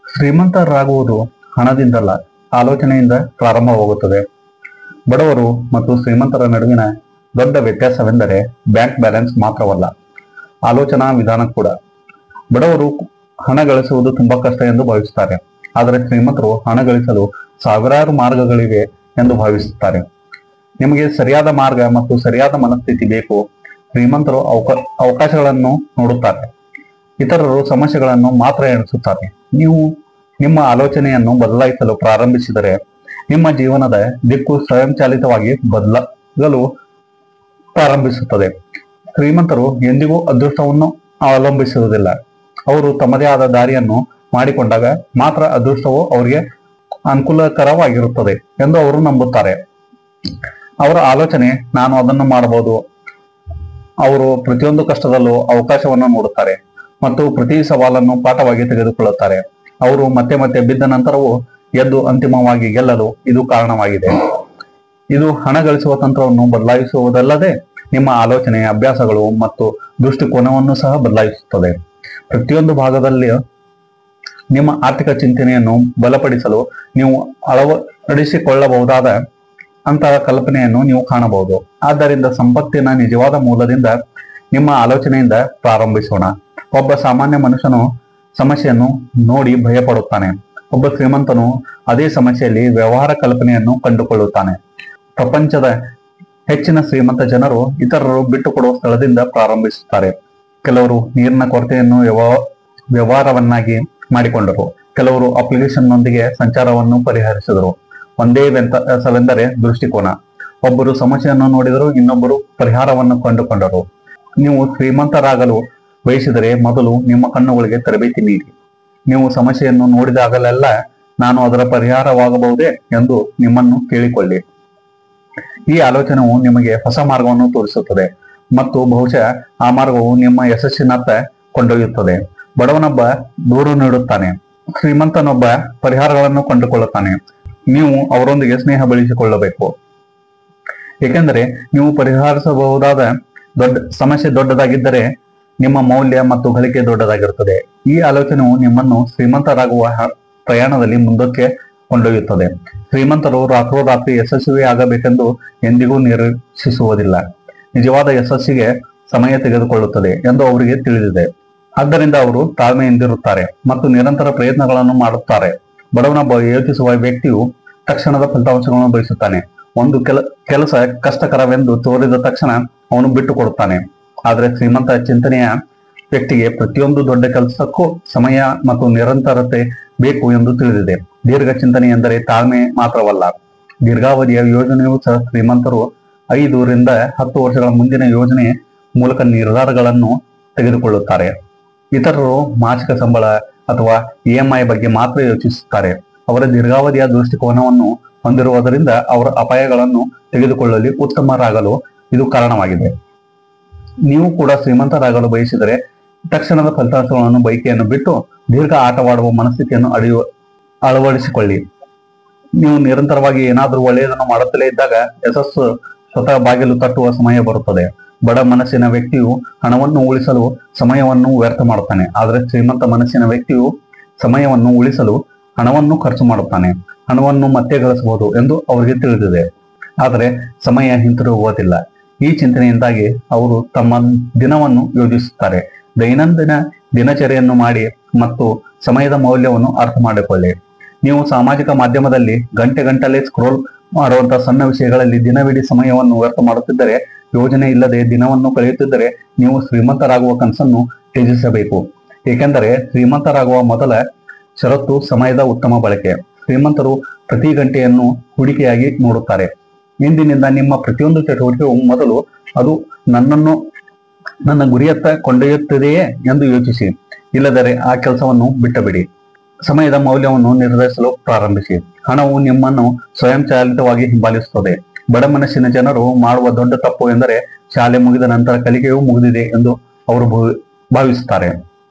ಶ್ರೀಮಂತರಾಗುವುದು ಹಣದಿಂದಲ್ಲ, ಆಲೋಚನೆಯಿಂದ ಪ್ರಾರಂಭವಾಗುತ್ತದೆ. ಬಡವರು ಮತ್ತು ಶ್ರೀಮಂತರ ನಡುವಿನ ದೊಡ್ಡ ವ್ಯತ್ಯಾಸವೆಂದರೆ ಬ್ಯಾಂಕ್ ಬ್ಯಾಲೆನ್ಸ್ ಮಾತ್ರವಲ್ಲ, ಆಲೋಚನಾ ವಿಧಾನ ಕೂಡ. ಬಡವರು ಹಣ ಗಳಿಸುವುದು ತುಂಬಾ ಕಷ್ಟ ಎಂದು ಭಾವಿಸುತ್ತಾರೆ, ಆದರೆ ಶ್ರೀಮಂತರು ಹಣ ಗಳಿಸಲು ಸಾವಿರಾರು ಮಾರ್ಗಗಳಿವೆ ಎಂದು ಭಾವಿಸುತ್ತಾರೆ. ನಿಮಗೆ ಸರಿಯಾದ ಮಾರ್ಗ ಮತ್ತು ಸರಿಯಾದ ಮನಸ್ಥಿತಿ ಬೇಕು. ಶ್ರೀಮಂತರು ಅವಕಾಶಗಳನ್ನು ನೋಡುತ್ತಾರೆ, ಇತರರು ಸಮಸ್ಯೆಗಳನ್ನು ಮಾತ್ರ ಎಣಿಸುತ್ತಾರೆ. ನೀವು ನಿಮ್ಮ ಆಲೋಚನೆಯನ್ನು ಬದಲಾಯಿಸಲು ಪ್ರಾರಂಭಿಸಿದರೆ ನಿಮ್ಮ ಜೀವನದ ದಿಕ್ಕು ಸ್ವಯಂಚಾಲಿತವಾಗಿ ಬದಲಾಗಲು ಪ್ರಾರಂಭಿಸುತ್ತದೆ. ಶ್ರೀಮಂತರು ಎಂದಿಗೂ ಅದೃಷ್ಟವನ್ನು ಅವಲಂಬಿಸುವುದಿಲ್ಲ. ಅವರು ತಮ್ಮದೇ ಆದ ದಾರಿಯನ್ನು ಮಾಡಿಕೊಂಡಾಗ ಮಾತ್ರ ಅದೃಷ್ಟವು ಅವರಿಗೆ ಅನುಕೂಲಕರವಾಗಿರುತ್ತದೆ ಎಂದು ಅವರು ನಂಬುತ್ತಾರೆ. ಅವರ ಆಲೋಚನೆ, ನಾನು ಅದನ್ನು ಮಾಡಬಹುದು. ಅವರು ಪ್ರತಿಯೊಂದು ಕಷ್ಟದಲ್ಲೂ ಅವಕಾಶವನ್ನು ನೋಡುತ್ತಾರೆ ಮತ್ತು ಪ್ರತಿ ಸವಾಲನ್ನು ಪಾಠವಾಗಿ ತೆಗೆದುಕೊಳ್ಳುತ್ತಾರೆ. ಅವರು ಮತ್ತೆ ಮತ್ತೆ ಬಿದ್ದ ನಂತರವೂ ಎದ್ದು ಅಂತಿಮವಾಗಿ ಗೆಲ್ಲಲು ಇದು ಕಾರಣವಾಗಿದೆ. ಇದು ಹಣ ಗಳಿಸುವ ತಂತ್ರವನ್ನು ಬದಲಾಯಿಸುವುದಲ್ಲದೆ ನಿಮ್ಮ ಆಲೋಚನೆ, ಅಭ್ಯಾಸಗಳು ಮತ್ತು ದೃಷ್ಟಿಕೋನವನ್ನು ಸಹ ಬದಲಾಯಿಸುತ್ತದೆ. ಪ್ರತಿಯೊಂದು ಭಾಗದಲ್ಲಿ ನಿಮ್ಮ ಆರ್ಥಿಕ ಚಿಂತನೆಯನ್ನು ಬಲಪಡಿಸಲು ನೀವು ಅಳವಡಿಸಿಕೊಳ್ಳಬಹುದಾದ ಅಂತಹ ಕಲ್ಪನೆಯನ್ನು ನೀವು ಕಾಣಬಹುದು. ಆದ್ದರಿಂದ ಸಂಪತ್ತಿನ ನಿಜವಾದ ಮೂಲದಿಂದ ನಿಮ್ಮ ಆಲೋಚನೆಯಿಂದ ಪ್ರಾರಂಭಿಸೋಣ. ಒಬ್ಬ ಸಾಮಾನ್ಯ ಮನುಷ್ಯನು ಸಮಸ್ಯೆಯನ್ನು ನೋಡಿ ಭಯಪಡುತ್ತಾನೆ. ಒಬ್ಬ ಶ್ರೀಮಂತನು ಅದೇ ಸಮಸ್ಯೆಯಲ್ಲಿ ವ್ಯವಹಾರ ಕಲ್ಪನೆಯನ್ನು ಕಂಡುಕೊಳ್ಳುತ್ತಾನೆ. ಪ್ರಪಂಚದ ಹೆಚ್ಚಿನ ಶ್ರೀಮಂತ ಜನರು ಇತರರು ಬಿಟ್ಟುಕೊಡುವ ಸ್ಥಳದಿಂದ ಪ್ರಾರಂಭಿಸುತ್ತಾರೆ. ಕೆಲವರು ನೀರಿನ ಕೊರತೆಯನ್ನು ವ್ಯವಹಾರವನ್ನಾಗಿ ಮಾಡಿಕೊಂಡರು. ಕೆಲವರು ಅಪ್ಲಿಕೇಶನ್ನೊಂದಿಗೆ ಸಂಚಾರವನ್ನು ಪರಿಹರಿಸಿದರು. ಒಂದೇ ವ್ಯತ್ಯಾಸವೆಂದರೆ ದೃಷ್ಟಿಕೋನ. ಒಬ್ಬರು ಸಮಸ್ಯೆಯನ್ನು ನೋಡಿದರು, ಇನ್ನೊಬ್ಬರು ಪರಿಹಾರವನ್ನು ಕಂಡುಕೊಂಡರು. ನೀವು ಶ್ರೀಮಂತರಾಗಲು ಬಯಸಿದರೆ ಮೊದಲು ನಿಮ್ಮ ಕಣ್ಣುಗಳಿಗೆ ತರಬೇತಿ ನೀಡಿ. ನೀವು ಸಮಸ್ಯೆಯನ್ನು ನೋಡಿದಾಗಲೆಲ್ಲ ನಾನು ಅದರ ಪರಿಹಾರವಾಗಬಹುದೇ ಎಂದು ನಿಮ್ಮನ್ನು ಕೇಳಿಕೊಳ್ಳಿ. ಈ ಆಲೋಚನೆಯು ನಿಮಗೆ ಹೊಸ ಮಾರ್ಗವನ್ನು ತೋರಿಸುತ್ತದೆ ಮತ್ತು ಬಹುಶಃ ಆ ಮಾರ್ಗವು ನಿಮ್ಮ ಯಶಸ್ಸಿನತ್ತ ಕೊಂಡೊಯ್ಯುತ್ತದೆ. ಬಡವನೊಬ್ಬ ದೂರು ನೀಡುತ್ತಾನೆ, ಶ್ರೀಮಂತನೊಬ್ಬ ಪರಿಹಾರಗಳನ್ನು ಕಂಡುಕೊಳ್ಳುತ್ತಾನೆ. ನೀವು ಅವರೊಂದಿಗೆ ಸ್ನೇಹ ಬೆಳೆಸಿಕೊಳ್ಳಬೇಕು, ಏಕೆಂದರೆ ನೀವು ಪರಿಹರಿಸಬಹುದಾದ ಸಮಸ್ಯೆ ದೊಡ್ಡದಾಗಿದ್ದರೆ ನಿಮ್ಮ ಮೌಲ್ಯ ಮತ್ತು ಗಳಿಕೆ ದೊಡ್ಡದಾಗಿರುತ್ತದೆ. ಈ ಆಲೋಚನೆಯು ನಿಮ್ಮನ್ನು ಶ್ರೀಮಂತರಾಗುವ ಪ್ರಯಾಣದಲ್ಲಿ ಮುಂದಕ್ಕೆ ಕೊಂಡೊಯ್ಯುತ್ತದೆ. ಶ್ರೀಮಂತರು ರಾತ್ರೋರಾತ್ರಿ ಯಶಸ್ವಿ ಆಗಬೇಕೆಂದು ಎಂದಿಗೂ ನಿರೀಕ್ಷಿಸುವುದಿಲ್ಲ. ನಿಜವಾದ ಯಶಸ್ಸಿಗೆ ಸಮಯ ತೆಗೆದುಕೊಳ್ಳುತ್ತದೆ ಎಂದು ಅವರಿಗೆ ತಿಳಿದಿದೆ. ಆದ್ದರಿಂದ ಅವರು ತಾಳ್ಮೆಯಿಂದಿರುತ್ತಾರೆ ಮತ್ತು ನಿರಂತರ ಪ್ರಯತ್ನಗಳನ್ನು ಮಾಡುತ್ತಾರೆ. ಬಡವನೊಬ್ಬ ಯೋಚಿಸುವ ವ್ಯಕ್ತಿಯು ತಕ್ಷಣದ ಫಲಿತಾಂಶಗಳನ್ನು ಬಯಸುತ್ತಾನೆ. ಒಂದು ಕೆಲಸ ಕಷ್ಟಕರವೆಂದು ತೋರಿದ ತಕ್ಷಣ ಅವನು ಬಿಟ್ಟು ಕೊಡುತ್ತಾನೆ. ಆದರೆ ಶ್ರೀಮಂತ ಚಿಂತನೆಯ ವ್ಯಕ್ತಿಗೆ ಪ್ರತಿಯೊಂದು ದೊಡ್ಡ ಕೆಲಸಕ್ಕೂ ಸಮಯ ಮತ್ತು ನಿರಂತರತೆ ಬೇಕು ಎಂದು ತಿಳಿದಿದೆ. ದೀರ್ಘ ಚಿಂತನೆ ಎಂದರೆ ತಾಳ್ಮೆ ಮಾತ್ರವಲ್ಲ, ದೀರ್ಘಾವಧಿಯ ಯೋಜನೆಯೂ ಸಹ. ಶ್ರೀಮಂತರು 5 ರಿಂದ 10 ವರ್ಷಗಳ ಮುಂದಿನ ಯೋಜನೆ ಮೂಲಕ ನಿರ್ಧಾರಗಳನ್ನು ತೆಗೆದುಕೊಳ್ಳುತ್ತಾರೆ. ಇತರರು ಮಾಸಿಕ ಸಂಬಳ ಅಥವಾ EMI ಬಗ್ಗೆ ಮಾತ್ರ ಯೋಚಿಸುತ್ತಾರೆ. ಅವರ ದೀರ್ಘಾವಧಿಯ ದೃಷ್ಟಿಕೋನವನ್ನು ಹೊಂದಿರುವುದರಿಂದ ಅವರ ಅಪಾಯಗಳನ್ನು ತೆಗೆದುಕೊಳ್ಳಲು ಉತ್ತಮರಾಗಲು ಇದು ಕಾರಣವಾಗಿದೆ. ನೀವು ಕೂಡ ಶ್ರೀಮಂತರಾಗಲು ಬಯಸಿದರೆ ತಕ್ಷಣದ ಫಲಿತಾಂಶಗಳನ್ನು ಬಯಕೆಯನ್ನು ಬಿಟ್ಟು ದೀರ್ಘ ಆಟವಾಡುವ ಮನಸ್ಥಿತಿಯನ್ನು ಅಳವಡಿಸಿಕೊಳ್ಳಿ. ನೀವು ನಿರಂತರವಾಗಿ ಏನಾದರೂ ಒಳ್ಳೆಯದನ್ನು ಮಾಡುತ್ತಲೇ ಇದ್ದಾಗ ಯಶಸ್ಸು ಸ್ವತಃ ಬಾಗಿಲು ತಟ್ಟುವ ಸಮಯ ಬರುತ್ತದೆ. ಬಡ ಮನಸ್ಸಿನ ವ್ಯಕ್ತಿಯು ಹಣವನ್ನು ಉಳಿಸಲು ಸಮಯವನ್ನು ವ್ಯರ್ಥ ಮಾಡುತ್ತಾನೆ, ಆದರೆ ಶ್ರೀಮಂತ ಮನಸ್ಸಿನ ವ್ಯಕ್ತಿಯು ಸಮಯವನ್ನು ಉಳಿಸಲು ಹಣವನ್ನು ಖರ್ಚು ಮಾಡುತ್ತಾನೆ. ಹಣವನ್ನು ಮತ್ತೆ ಗಳಿಸಬಹುದು ಎಂದು ಅವರಿಗೆ ತಿಳಿದಿದೆ, ಆದರೆ ಸಮಯ ಹಿಂತಿರುಗುವುದಿಲ್ಲ. ಈ ಚಿಂತನೆಯಿಂದಾಗಿ ಅವರು ತಮ್ಮ ದಿನವನ್ನು ಯೋಜಿಸುತ್ತಾರೆ. ದೈನಂದಿನ ದಿನಚರಿಯನ್ನು ಮಾಡಿ ಮತ್ತು ಸಮಯದ ಮೌಲ್ಯವನ್ನು ಅರ್ಥ ಮಾಡಿಕೊಳ್ಳಿ. ನೀವು ಸಾಮಾಜಿಕ ಮಾಧ್ಯಮದಲ್ಲಿ ಗಂಟೆಗಟ್ಟಲೆ ಸ್ಕ್ರೋಲ್ ಮಾಡುವಂತಹ ಸಣ್ಣ ವಿಷಯಗಳಲ್ಲಿ ದಿನವಿಡೀ ಸಮಯವನ್ನು ವ್ಯರ್ಥ ಮಾಡುತ್ತಿದ್ದರೆ, ಯೋಜನೆ ಇಲ್ಲದೆ ದಿನವನ್ನು ಕಳೆಯುತ್ತಿದ್ದರೆ ನೀವು ಶ್ರೀಮಂತರಾಗುವ ಕನಸನ್ನು ತ್ಯಜಿಸಬೇಕು. ಏಕೆಂದರೆ ಶ್ರೀಮಂತರಾಗುವ ಮೊದಲ ಷರತ್ತು ಸಮಯದ ಉತ್ತಮ ಬಳಕೆ. ಶ್ರೀಮಂತರು ಪ್ರತಿ ಗಂಟೆಯನ್ನು ಹೂಡಿಕೆಯಾಗಿ ನೋಡುತ್ತಾರೆ. ಇಂದಿನಿಂದ ನಿಮ್ಮ ಪ್ರತಿಯೊಂದು ಚಟುವಟಿಕೆಯು ಮೊದಲು ಅದು ನನ್ನ ಗುರಿಯತ್ತ ಕೊಂಡೊಯ್ಯುತ್ತದೆಯೇ ಎಂದು ಯೋಚಿಸಿ. ಇಲ್ಲದರೆ ಆ ಕೆಲಸವನ್ನು ಬಿಟ್ಟಬಿಡಿ. ಸಮಯದ ಮೌಲ್ಯವನ್ನು ನಿರ್ಧರಿಸಲು ಪ್ರಾರಂಭಿಸಿ. ಹಣವು ನಿಮ್ಮನ್ನು ಸ್ವಯಂಚಾಲಿತವಾಗಿ ಹಿಂಬಾಲಿಸುತ್ತದೆ. ಬಡ ಮನಸ್ಸಿನ ಜನರು ಮಾಡುವ ದೊಡ್ಡ ತಪ್ಪು ಎಂದರೆ ಶಾಲೆ ಮುಗಿದ ನಂತರ ಕಲಿಕೆಯೂ ಮುಗಿದಿದೆ ಎಂದು ಅವರು ಭಾವಿಸುತ್ತಾರೆ.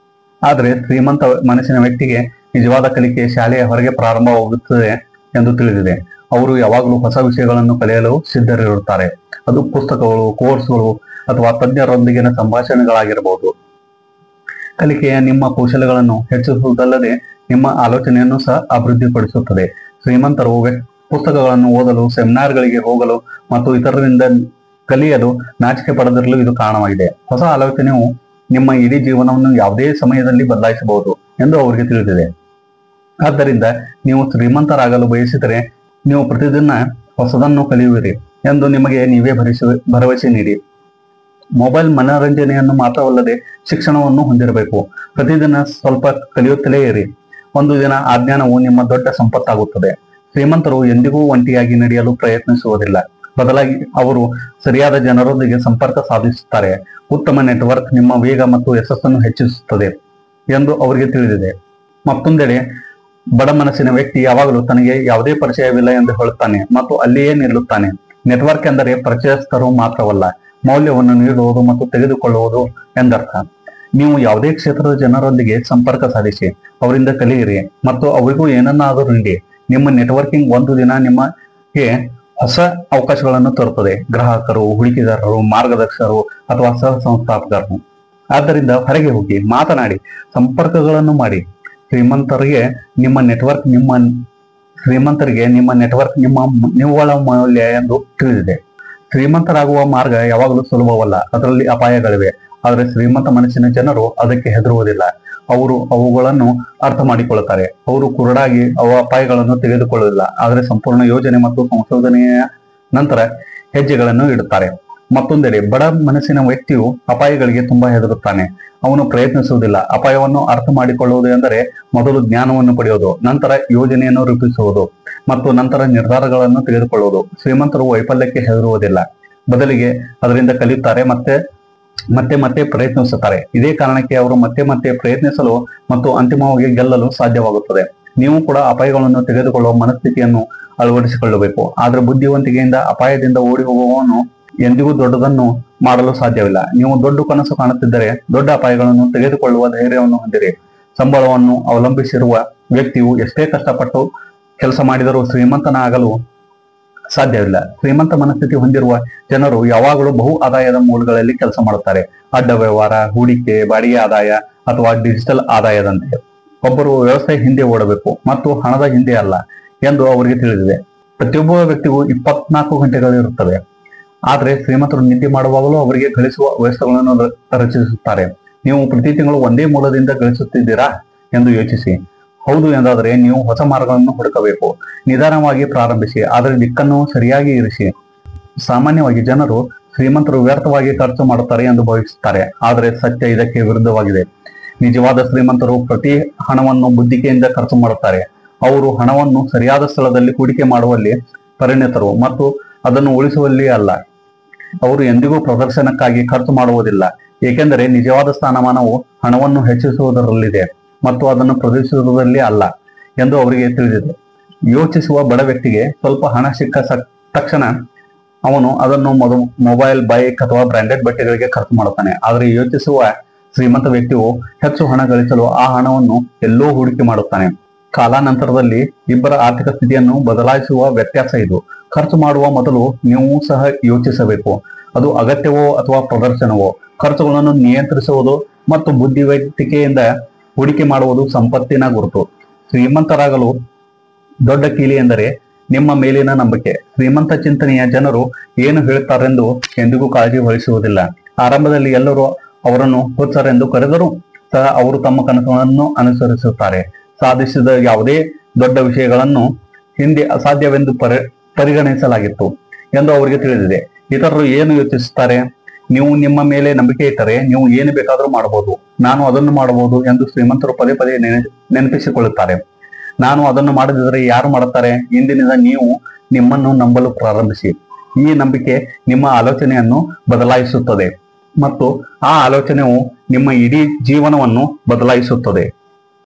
ಆದರೆ ಶ್ರೀಮಂತ ಮನಸ್ಸಿನ ವ್ಯಕ್ತಿಗೆ ನಿಜವಾದ ಕಲಿಕೆ ಶಾಲೆಯ ಹೊರಗೆ ಪ್ರಾರಂಭವಾಗುತ್ತದೆ ಎಂದು ತಿಳಿದಿದೆ. ಅವರು ಯಾವಾಗಲೂ ಹೊಸ ವಿಷಯಗಳನ್ನು ಕಲಿಯಲು ಸಿದ್ಧರಿರುತ್ತಾರೆ. ಅದು ಪುಸ್ತಕಗಳು, ಕೋರ್ಸ್ಗಳು ಅಥವಾ ತಜ್ಞರೊಂದಿಗಿನ ಸಂಭಾಷಣೆಗಳಾಗಿರಬಹುದು. ಕಲಿಕೆಯ ನಿಮ್ಮ ಕೌಶಲ್ಯಗಳನ್ನು ಹೆಚ್ಚಿಸುವುದಲ್ಲದೆ ನಿಮ್ಮ ಆಲೋಚನೆಯನ್ನು ಸಹ ಅಭಿವೃದ್ಧಿಪಡಿಸುತ್ತದೆ. ಶ್ರೀಮಂತರು ಪುಸ್ತಕಗಳನ್ನು ಓದಲು, ಸೆಮಿನಾರ್ಗಳಿಗೆ ಹೋಗಲು ಮತ್ತು ಇತರರಿಂದ ಕಲಿಯಲು ನಾಚಿಕೆ ಪಡೆದಿರಲು ಇದು ಕಾರಣವಾಗಿದೆ. ಹೊಸ ಆಲೋಚನೆಯು ನಿಮ್ಮ ಇಡೀ ಜೀವನವನ್ನು ಯಾವುದೇ ಸಮಯದಲ್ಲಿ ಬದಲಾಯಿಸಬಹುದು ಎಂದು ಅವರಿಗೆ ತಿಳಿದಿದೆ. ಆದ್ದರಿಂದ ನೀವು ಶ್ರೀಮಂತರಾಗಲು ಬಯಸಿದರೆ ನೀವು ಪ್ರತಿದಿನ ಹೊಸದನ್ನು ಕಲಿಯುವಿರಿ ಎಂದು ನಿಮಗೆ ನೀವೇ ಭರವಸೆ ನೀಡಿ. ಮೊಬೈಲ್ ಮನೋರಂಜನೆಯನ್ನು ಮಾತ್ರವಲ್ಲದೆ ಶಿಕ್ಷಣವನ್ನು ಹೊಂದಿರಬೇಕು. ಪ್ರತಿದಿನ ಸ್ವಲ್ಪ ಕಲಿಯುತ್ತಲೇ ಇರಿ. ಒಂದು ದಿನ ಆ ಜ್ಞಾನವು ನಿಮ್ಮ ದೊಡ್ಡ ಸಂಪತ್ತಾಗುತ್ತದೆ. ಶ್ರೀಮಂತರು ಎಂದಿಗೂ ಒಂಟಿಯಾಗಿ ನಡೆಯಲು ಪ್ರಯತ್ನಿಸುವುದಿಲ್ಲ. ಬದಲಾಗಿ ಅವರು ಸರಿಯಾದ ಜನರೊಂದಿಗೆ ಸಂಪರ್ಕ ಸಾಧಿಸುತ್ತಾರೆ. ಉತ್ತಮ ನೆಟ್ವರ್ಕ್ ನಿಮ್ಮ ವೇಗ ಮತ್ತು ಯಶಸ್ಸನ್ನು ಹೆಚ್ಚಿಸುತ್ತದೆ ಎಂದು ಅವರಿಗೆ ತಿಳಿದಿದೆ. ಮತ್ತೊಂದೆಡೆ ಬಡ ಮನಸ್ಸಿನ ವ್ಯಕ್ತಿ ಯಾವಾಗಲೂ ತನಗೆ ಯಾವುದೇ ಪರಿಚಯವಿಲ್ಲ ಎಂದು ಹೇಳುತ್ತಾನೆ ಮತ್ತು ಅಲ್ಲಿಯೇ ನಿಲ್ಲುತ್ತಾನೆ. ನೆಟ್ವರ್ಕ್ ಎಂದರೆ ಪರಿಚಯಸ್ಥರು ಮಾತ್ರವಲ್ಲ, ಮೌಲ್ಯವನ್ನು ನೀಡುವುದು ಮತ್ತು ತೆಗೆದುಕೊಳ್ಳುವುದು ಎಂದರ್ಥ. ನೀವು ಯಾವುದೇ ಕ್ಷೇತ್ರದ ಜನರೊಂದಿಗೆ ಸಂಪರ್ಕ ಸಾಧಿಸಿ, ಅವರಿಂದ ಕಲಿಯಿರಿ ಮತ್ತು ಅವರಿಗೂ ಏನನ್ನಾದರೂ ನೀಡಿ. ನಿಮ್ಮ ನೆಟ್ವರ್ಕಿಂಗ್ ಒಂದು ದಿನ ನಿಮಗೆ ಹೊಸ ಅವಕಾಶಗಳನ್ನು ತರುತ್ತದೆ. ಗ್ರಾಹಕರು, ಹೂಡಿಕೆದಾರರು, ಮಾರ್ಗದರ್ಶಕರು ಅಥವಾ ಸಹ ಸಂಸ್ಥಾಪಕರು. ಆದ್ದರಿಂದ ಹೊರಗೆ ಹೋಗಿ ಮಾತನಾಡಿ, ಸಂಪರ್ಕಗಳನ್ನು ಮಾಡಿ. ಶ್ರೀಮಂತರಿಗೆ ನಿಮ್ಮ ನೆಟ್ವರ್ಕ್ ನಿಮ್ಮ ನಿವ್ವಳ ಮೌಲ್ಯ ಎಂದು ತಿಳಿದಿದೆ. ಶ್ರೀಮಂತರಾಗುವ ಮಾರ್ಗ ಯಾವಾಗಲೂ ಸುಲಭವಲ್ಲ, ಅದರಲ್ಲಿ ಅಪಾಯಗಳಿವೆ. ಆದರೆ ಶ್ರೀಮಂತ ಮನಸ್ಸಿನ ಜನರು ಅದಕ್ಕೆ ಹೆದರುವುದಿಲ್ಲ. ಅವರು ಅವುಗಳನ್ನು ಅರ್ಥ ಮಾಡಿಕೊಳ್ಳುತ್ತಾರೆ. ಅವರು ಕುರುಡಾಗಿ ಅಪಾಯಗಳನ್ನು ತೆಗೆದುಕೊಳ್ಳುವುದಿಲ್ಲ, ಆದರೆ ಸಂಪೂರ್ಣ ಯೋಜನೆ ಮತ್ತು ಸಂಶೋಧನೆಯ ನಂತರ ಹೆಜ್ಜೆಗಳನ್ನು ಇಡುತ್ತಾರೆ. ಮತ್ತೊಂದೆಡೆ ಬಡ ಮನಸ್ಸಿನ ವ್ಯಕ್ತಿಯು ಅಪಾಯಗಳಿಗೆ ತುಂಬಾ ಹೆದರುತ್ತಾನೆ. ಅವನು ಪ್ರಯತ್ನಿಸುವುದಿಲ್ಲ. ಅಪಾಯವನ್ನು ಅರ್ಥ ಮಾಡಿಕೊಳ್ಳುವುದು ಎಂದರೆ ಮೊದಲು ಜ್ಞಾನವನ್ನು ಪಡೆಯುವುದು, ನಂತರ ಯೋಜನೆಯನ್ನು ರೂಪಿಸುವುದು ಮತ್ತು ನಂತರ ನಿರ್ಧಾರಗಳನ್ನು ತೆಗೆದುಕೊಳ್ಳುವುದು. ಶ್ರೀಮಂತರು ವೈಫಲ್ಯಕ್ಕೆ ಹೆದರುವುದಿಲ್ಲ, ಬದಲಿಗೆ ಅದರಿಂದ ಕಲಿಯುತ್ತಾರೆ ಮತ್ತೆ ಪ್ರಯತ್ನಿಸುತ್ತಾರೆ. ಇದೇ ಕಾರಣಕ್ಕೆ ಅವರು ಮತ್ತೆ ಪ್ರಯತ್ನಿಸಲು ಮತ್ತು ಅಂತಿಮವಾಗಿ ಗೆಲ್ಲಲು ಸಾಧ್ಯವಾಗುತ್ತದೆ. ನೀವು ಕೂಡ ಅಪಾಯಗಳನ್ನು ತೆಗೆದುಕೊಳ್ಳುವ ಮನಸ್ಥಿತಿಯನ್ನು ಅಳವಡಿಸಿಕೊಳ್ಳಬೇಕು. ಆದರೆ ಬುದ್ಧಿವಂತಿಕೆಯಿಂದ ಅಪಾಯದಿಂದ ಓಡಿ ಹೋಗುವವನು ಎಂದಿಗೂ ದೊಡ್ಡದನ್ನು ಮಾಡಲು ಸಾಧ್ಯವಿಲ್ಲ. ನೀವು ದೊಡ್ಡ ಕನಸು ಕಾಣುತ್ತಿದ್ದರೆ ದೊಡ್ಡ ಅಪಾಯಗಳನ್ನು ತೆಗೆದುಕೊಳ್ಳುವ ಧೈರ್ಯವನ್ನು ಹೊಂದಿರಿ. ಸಂಬಳವನ್ನು ಅವಲಂಬಿಸಿರುವ ವ್ಯಕ್ತಿಯು ಎಷ್ಟೇ ಕಷ್ಟಪಟ್ಟು ಕೆಲಸ ಮಾಡಿದರೂ ಶ್ರೀಮಂತನಾಗಲು ಸಾಧ್ಯವಿಲ್ಲ. ಶ್ರೀಮಂತ ಮನಸ್ಥಿತಿ ಹೊಂದಿರುವ ಜನರು ಯಾವಾಗಲೂ ಬಹು ಆದಾಯದ ಮೂಲಗಳಲ್ಲಿ ಕೆಲಸ ಮಾಡುತ್ತಾರೆ. ಅಡ್ಡ ವ್ಯವಹಾರ, ಹೂಡಿಕೆ, ಬಾಡಿಗೆ ಆದಾಯ ಅಥವಾ ಡಿಜಿಟಲ್ ಆದಾಯದಂತೆ. ಒಬ್ಬರು ವ್ಯವಸ್ಥೆ ಹಿಂದೆ ಓಡಬೇಕು ಮತ್ತು ಹಣದ ಹಿಂದೆ ಅಲ್ಲ ಎಂದು ಅವರಿಗೆ ತಿಳಿದಿದೆ. ಪ್ರತಿಯೊಬ್ಬ ವ್ಯಕ್ತಿಗೂ 24 ಗಂಟೆಗಳಿರುತ್ತವೆ. ಆದರೆ ಶ್ರೀಮಂತರು ನಿದ್ದೆ ಮಾಡುವಾಗಲೂ ಅವರಿಗೆ ಗಳಿಸುವ ವ್ಯವಸ್ಥೆಗಳನ್ನು ರಚಿಸುತ್ತಾರೆ. ನೀವು ಪ್ರತಿ ತಿಂಗಳು ಒಂದೇ ಮೂಲದಿಂದ ಗಳಿಸುತ್ತಿದ್ದೀರಾ ಎಂದು ಯೋಚಿಸಿ. ಹೌದು ಎಂದಾದರೆ ನೀವು ಹೊಸ ಮಾರ್ಗಗಳನ್ನು ಹುಡುಕಬೇಕು. ನಿಧಾನವಾಗಿ ಪ್ರಾರಂಭಿಸಿ, ಆದರೆ ದಿಕ್ಕನ್ನು ಸರಿಯಾಗಿ ಇರಿಸಿ. ಸಾಮಾನ್ಯವಾಗಿ ಜನರು ಶ್ರೀಮಂತರು ವ್ಯರ್ಥವಾಗಿ ಖರ್ಚು ಮಾಡುತ್ತಾರೆ ಎಂದು ಭಾವಿಸುತ್ತಾರೆ, ಆದರೆ ಸತ್ಯ ಇದಕ್ಕೆ ವಿರುದ್ಧವಾಗಿದೆ. ನಿಜವಾದ ಶ್ರೀಮಂತರು ಪ್ರತಿ ಹಣವನ್ನು ಬುದ್ಧಿಕೆಯಿಂದ ಖರ್ಚು ಮಾಡುತ್ತಾರೆ. ಅವರು ಹಣವನ್ನು ಸರಿಯಾದ ಸ್ಥಳದಲ್ಲಿ ಹೂಡಿಕೆ ಮಾಡುವಲ್ಲಿ ಪರಿಣಿತರು ಮತ್ತು ಅದನ್ನು ಉಳಿಸುವಲ್ಲಿ ಅಲ್ಲ. ಅವರು ಎಂದಿಗೂ ಪ್ರದರ್ಶನಕ್ಕಾಗಿ ಖರ್ಚು ಮಾಡುವುದಿಲ್ಲ, ಏಕೆಂದರೆ ನಿಜವಾದ ಸ್ಥಾನಮಾನವು ಹಣವನ್ನು ಹೆಚ್ಚಿಸುವುದರಲ್ಲಿದೆ ಮತ್ತು ಅದನ್ನು ಪ್ರದರ್ಶಿಸುವುದರಲ್ಲಿ ಅಲ್ಲ ಎಂದು ಅವರಿಗೆ ತಿಳಿದಿದೆ. ಯೋಚಿಸುವ ಬಡ ವ್ಯಕ್ತಿಗೆ ಸ್ವಲ್ಪ ಹಣ ಸಿಕ್ಕ ತಕ್ಷಣ ಅವನು ಅದನ್ನು ಮೊಬೈಲ್, ಬೈಕ್ ಅಥವಾ ಬ್ರಾಂಡೆಡ್ ಬಟ್ಟೆಗಳಿಗೆ ಖರ್ಚು ಮಾಡುತ್ತಾನೆ. ಆದರೆ ಯೋಚಿಸುವ ಶ್ರೀಮಂತ ವ್ಯಕ್ತಿಯು ಹೆಚ್ಚು ಹಣ ಗಳಿಸಲು ಆ ಹಣವನ್ನು ಎಲ್ಲೋ ಹೂಡಿಕೆ ಮಾಡುತ್ತಾನೆ. ಕಾಲಾನಂತರದಲ್ಲಿ ಇಬ್ಬರ ಆರ್ಥಿಕ ಸ್ಥಿತಿಯನ್ನು ಬದಲಾಯಿಸುವ ವ್ಯತ್ಯಾಸ ಇದು. ಖರ್ಚು ಮಾಡುವ ಮೊದಲು ನೀವು ಸಹ ಯೋಚಿಸಬೇಕು, ಅದು ಅಗತ್ಯವೋ ಅಥವಾ ಪ್ರದರ್ಶನವೋ. ಖರ್ಚುಗಳನ್ನು ನಿಯಂತ್ರಿಸುವುದು ಮತ್ತು ಬುದ್ಧಿವಂತಿಕೆಯಿಂದ ಹೂಡಿಕೆ ಮಾಡುವುದು ಸಂಪತ್ತಿನ ಗುರುತು. ಶ್ರೀಮಂತರಾಗಲು ದೊಡ್ಡ ಕೀಲಿ ಎಂದರೆ ನಿಮ್ಮ ಮೇಲಿನ ನಂಬಿಕೆ. ಶ್ರೀಮಂತ ಚಿಂತನೆಯ ಜನರು ಏನು ಹೇಳುತ್ತಾರೆಂದು ಎಂದಿಗೂ ಕಾಳಜಿ ವಹಿಸುವುದಿಲ್ಲ. ಆರಂಭದಲ್ಲಿ ಎಲ್ಲರೂ ಅವರನ್ನು ಹುಚ್ಚರೆಂದು ಕರೆದರೂ ಸಹ ಅವರು ತಮ್ಮ ಕನಸುಗಳನ್ನು ಅನುಸರಿಸುತ್ತಾರೆ. ಸಾಧಿಸಿದ ಯಾವುದೇ ದೊಡ್ಡ ವಿಷಯಗಳನ್ನು ಹಿಂದೆ ಅಸಾಧ್ಯವೆಂದು ಪರಿಗಣಿಸಲಾಗಿತ್ತು ಎಂದು ಅವರಿಗೆ ತಿಳಿದಿದೆ. ಇತರರು ಏನು ಯೋಚಿಸುತ್ತಾರೆ? ನೀವು ನಿಮ್ಮ ಮೇಲೆ ನಂಬಿಕೆ ಇಟ್ಟರೆ ನೀವು ಏನು ಬೇಕಾದರೂ ಮಾಡಬಹುದು. ನಾನು ಅದನ್ನು ಮಾಡಬಹುದು ಎಂದು ಶ್ರೀಮಂತರು ಪದೇ ನೆನಪಿಸಿಕೊಳ್ಳುತ್ತಾರೆ. ನಾನು ಅದನ್ನು ಮಾಡದಿದ್ದರೆ ಯಾರು ಮಾಡುತ್ತಾರೆ? ಇಂದಿನಿಂದ ನೀವು ನಿಮ್ಮನ್ನು ನಂಬಲು ಪ್ರಾರಂಭಿಸಿ. ಈ ನಂಬಿಕೆ ನಿಮ್ಮ ಆಲೋಚನೆಯನ್ನು ಬದಲಾಯಿಸುತ್ತದೆ ಮತ್ತು ಆ ಆಲೋಚನೆಯು ನಿಮ್ಮ ಇಡೀ ಜೀವನವನ್ನು ಬದಲಾಯಿಸುತ್ತದೆ.